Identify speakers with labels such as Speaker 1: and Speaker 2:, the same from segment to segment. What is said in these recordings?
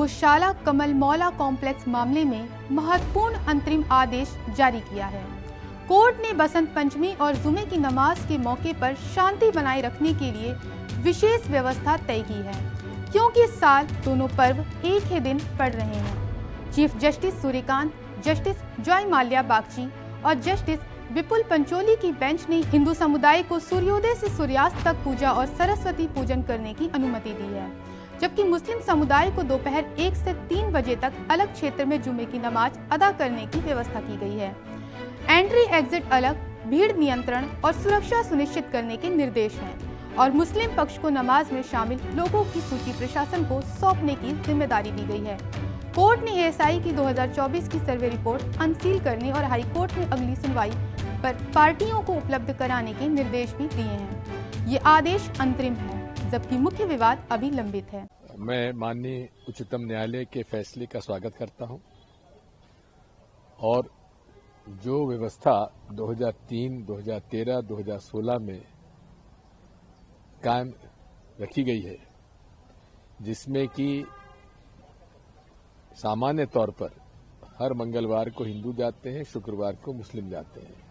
Speaker 1: भोजशाला कमल मौला कॉम्प्लेक्स मामले में महत्वपूर्ण अंतरिम आदेश जारी किया है। कोर्ट ने बसंत पंचमी और जुमे की नमाज के मौके पर शांति बनाए रखने के लिए विशेष व्यवस्था तय की है, क्योंकि इस साल दोनों पर्व एक ही दिन पड़ रहे हैं। Chief justice Suryakant, justice Joy Mallya Bagchi और जस्टिस विपुल पंचोली की बेंच ने हिंदू समुदाय को सूर्योदय से सूर्यास्त तक पूजा और सरस्वती पूजन करने की अनुमति दी है, जबकि मुस्लिम समुदाय को दोपहर 1 से 3 बजे तक अलग क्षेत्र में जुमे की नमाज अदा करने की व्यवस्था की गई है। एंट्री एग्जिट अलग, भीड़ नियंत्रण और सुरक्षा सुनिश्चित करने के निर्देश हैं और मुस्लिम पक्ष को नमाज में शामिल लोगों की सूची प्रशासन को सौंपने की जिम्मेदारी दी गई है। कोर्ट ने एएसआई की 2024 की सर्वे रिपोर्ट अनसील करने और हाई कोर्ट में अगली सुनवाई पर पार्टियों को उपलब्ध कराने के निर्देश भी दिए हैं। ये आदेश अंतरिम है, जबकि मुख्य विवाद अभी लंबित है।
Speaker 2: मैं माननीय उच्चतम न्यायालय के फैसले का स्वागत करता हूं और जो व्यवस्था 2003, 2013, 2016 में कायम रखी गई है, जिसमें कि सामान्य तौर पर हर मंगलवार को हिंदू जाते हैं, शुक्रवार को मुस्लिम जाते हैं।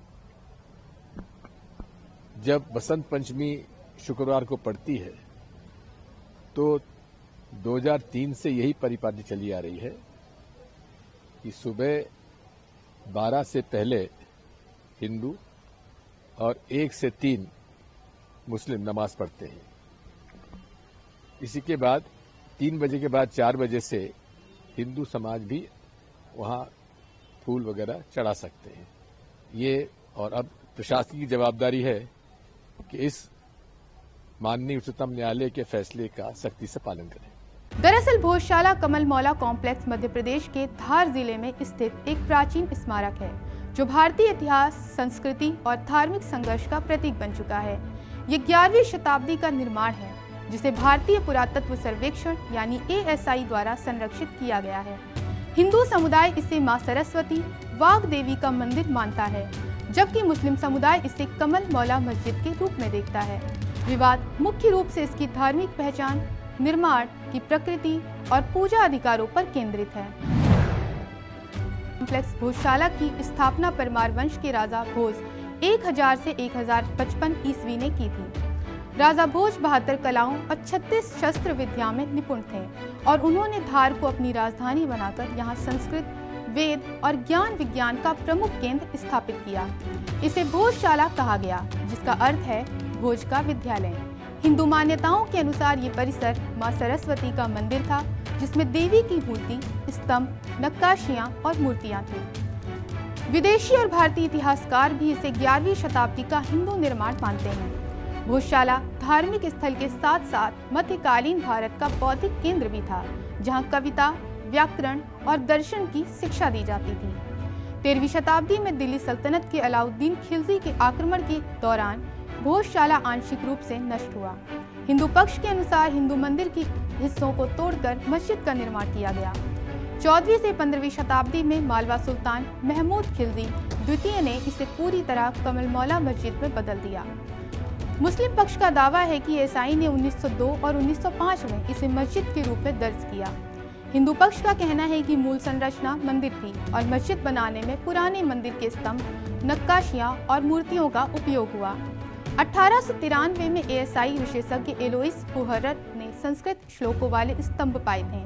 Speaker 2: जब बसंत पंचमी शुक्रवार को पड़ती है तो 2003 से यही परिपाटी चली आ रही है कि सुबह 12 से पहले हिंदू और 1 से 3 मुस्लिम नमाज पढ़ते हैं। इसी के बाद 3 बजे के बाद 4 बजे से हिंदू समाज भी वहां फूल वगैरह चढ़ा सकते हैं। ये और अब प्रशासन की जवाबदारी है कि इस माननीय उच्चतम न्यायालय के फैसले का सख्ती से पालन करें।
Speaker 1: दरअसल भोजशाला कमल मौला कॉम्प्लेक्स मध्य प्रदेश के धार जिले में स्थित एक प्राचीन स्मारक है, जो भारतीय इतिहास, संस्कृति और धार्मिक संघर्ष का प्रतीक बन चुका है। ये 11वीं शताब्दी का निर्माण है, जिसे भारतीय पुरातत्व सर्वेक्षण यानी एएसआई द्वारा संरक्षित किया गया है। हिंदू समुदाय इसे मां सरस्वती, वाग देवी का मंदिर मानता है, जबकि मुस्लिम समुदाय इसे कमल मौला मस्जिद के रूप में देखता है। विवाद मुख्य रूप से इसकी धार्मिक पहचान, निर्माण की प्रकृति और पूजा अधिकारों पर केंद्रित है। कॉम्प्लेक्स भोजशाला की स्थापना परमार वंश के राजा भोज 1000 से 1055 ईस्वी ने की थी। राजा भोज 72 कलाओं और 36 शस्त्र विद्या में निपुण थे और उन्होंने धार को अपनी राजधानी बनाकर यहाँ संस्कृत, वेद और ज्ञान विज्ञान का प्रमुख केंद्र स्थापित किया। इसे भोजशाला कहा गया, जिसका अर्थ है भोज का विद्यालय। हिंदू मान्यताओं के अनुसार ये परिसर मां सरस्वती का मंदिर था, जिसमें देवी की मूर्ति, स्तंभ, नक्काशियां और मूर्तियां थी। विदेशी और भारतीय इतिहासकार भी इसे 11वीं शताब्दी का हिंदू निर्माण मानते हैं। भोजशाला धार्मिक स्थल के साथ साथ मध्यकालीन भारत का बौद्धिक केंद्र भी था, जहां कविता, व्याकरण और दर्शन की शिक्षा दी जाती थी। 13वीं शताब्दी में दिल्ली सल्तनत के अलाउद्दीन खिलजी के आक्रमण के दौरान भोजशाला आंशिक रूप से नष्ट हुआ। हिंदू पक्ष के अनुसार हिंदू मंदिर के हिस्सों को तोड़कर मस्जिद का निर्माण किया गया। 14वीं से 15वीं शताब्दी में मालवा सुल्तान महमूद खिलजी द्वितीय ने इसे पूरी तरह कमल मौला मस्जिद में बदल दिया। मुस्लिम पक्ष का दावा है कि एएसआई ने 1902 और 1905 में इसे मस्जिद के रूप में दर्ज किया। हिंदू पक्ष का कहना है कि मूल संरचना मंदिर थी और मस्जिद बनाने में पुराने मंदिर के स्तंभ, नक्काशियां और मूर्तियों का उपयोग हुआ। 1893 में एएसआई विशेषज्ञ एलोइस फुहरर ने संस्कृत श्लोकों वाले स्तंभ पाए थे।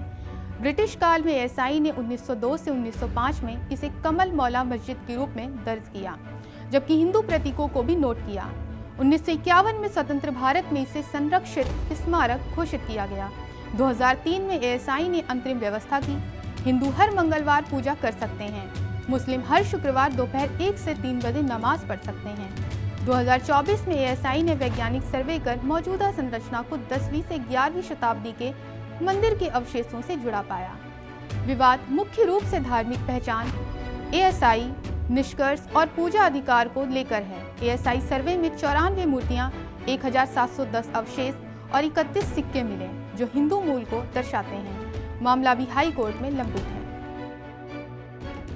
Speaker 1: ब्रिटिश काल में एएसआई ने 1902 से 1905 में इसे कमल मौला मस्जिद के रूप में दर्ज किया, जबकि हिंदू प्रतीकों को भी नोट किया। 1951 में स्वतंत्र भारत में इसे संरक्षित स्मारक घोषित किया गया। 2003 में एएसआई ने अंतरिम व्यवस्था की। हिंदू हर मंगलवार पूजा कर सकते हैं। मुस्लिम हर शुक्रवार दोपहर 1 से 3 बजे नमाज पढ़ सकते हैं। 2024 में एएसआई ने वैज्ञानिक सर्वे कर मौजूदा संरचना को 10वीं से 11वीं शताब्दी के मंदिर के अवशेषों से जुड़ा पाया। विवाद मुख्य रूप से धार्मिक पहचान, एएसआई निष्कर्ष और पूजा अधिकार को लेकर है। एएसआई सर्वे में 94 मूर्तियां, 1710 अवशेष और 31 सिक्के मिले, जो हिंदू मूल को दर्शाते हैं। मामला भी हाई कोर्ट में लंबित है।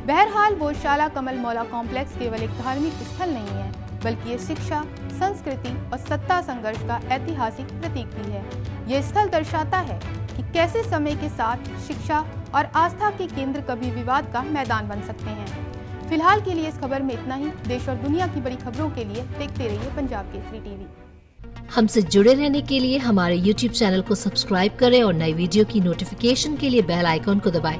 Speaker 1: बहरहाल भोजशाला कमल मौला कॉम्प्लेक्स केवल एक धार्मिक स्थल नहीं है, बल्कि ये शिक्षा, संस्कृति और सत्ता संघर्ष का ऐतिहासिक प्रतीक भी है। ये स्थल दर्शाता है कि कैसे समय के साथ शिक्षा और आस्था के केंद्र कभी विवाद का मैदान बन सकते हैं। फिलहाल के लिए इस खबर में इतना ही। देश और दुनिया की बड़ी खबरों के लिए देखते रहिए पंजाब केसरी टीवी।
Speaker 3: हमसे जुड़े रहने के लिए हमारे YouTube चैनल को सब्सक्राइब करें और नई वीडियो की नोटिफिकेशन के लिए बेल आइकॉन को दबाएं।